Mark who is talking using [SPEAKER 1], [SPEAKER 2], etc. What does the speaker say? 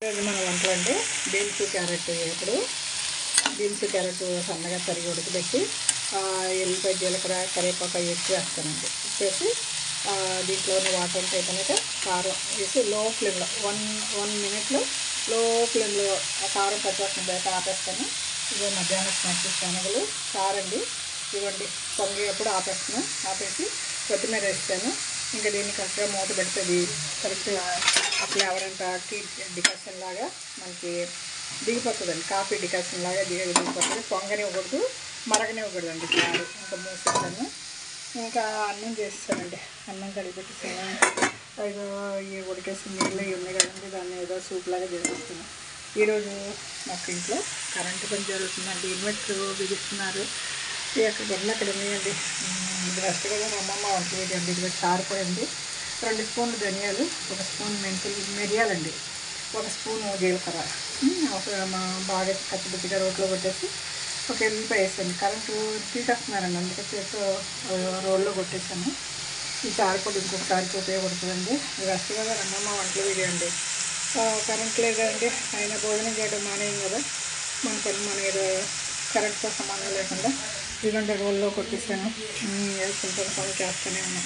[SPEAKER 1] మన వంటలు అంటే బీన్స్ క్యారెట్ ఇప్పుడు బీన్స్ క్యారెట్ సన్నగా తరిగి ఉడకబెట్టి ఎల్లిపాయ జీలకర్ర కరివేపాకు ఎక్కువ వేస్తానండి. ఇచ్చేసి దీంట్లో ఉన్న వాటర్ అంతా అయిపోయినాక కారం వేసి లో ఫ్లేమ్లో వన్ మినిట్లో లో ఫ్లేమ్లో ఆ కారం పచ్చివాసన బయట ఆపేస్తాను. ఇదో మధ్యాహ్నం స్నాక్స్ శనగలు కారండి ఇవ్వండి పొంగేటప్పుడు ఆపేసి కొత్తిమీర వేస్తాను. ఇంకా దీన్ని కరెక్ట్గా మూత పెడుతుంది. కరెక్ట్గా ఆ ఫ్లేవర్ అంతా టీ డికాషన్ లాగా మనకి దిగిపోతుందండి. కాఫీ డికాషన్ లాగా దిగిపోతుంది. పొంగనివ్వకూడదు, మరగనివ్వకూడదండి చాలు. ఇంకా మూసేస్తాను. ఇంకా అన్నం చేస్తానండి. అన్నం కలిపెట్టేసాను. ఏదో ఈ ఉడికేసి నీళ్ళు ఇవి ఉన్నాయి కదండి, దాన్ని ఏదో సూప్ లాగా చేసేస్తాను. ఈరోజు మాకు ఇంట్లో కరెంటు పని జరుగుతుందండి. ఇన్వర్టర్ బిగిస్తున్నారు. అక్కడ గొడవలు అక్కడ ఉన్నాయండి. ఇది ఫస్ట్ కదా అమ్మమ్మ వంట వేయండి. ఇది చారిపోయింది. 2 స్పూన్లు ధనియాలు, 1 స్పూన్ మిరియాలండి, 1 స్పూను జీలకర్ర బాగా కచ్చిపచ్చిగా రోట్లో కొట్టేసి ఒక ఎల్లిపాయ వేసాను. కరెంటు తీసేస్తున్నారండి, అందుకే చేతితో రోల్లో కొట్టేసాను. ఈ చారిపొడి ఇంకొకసారికి ఉపయోగపడుతుందండి. ఇది ఫస్ట్ కదా అమ్మమ్మ వంటలు వేయండి. కరెంట్ లేదండి, అయినా భోజనం చేయడం మానేయం కదా, మన పని మన ఏదో కరెంట్తో సంబంధం లేకుండా ఇలాంటి రోల్లో కొట్టేసాను. కొంచెం పని చేస్తూనే ఉన్నాం.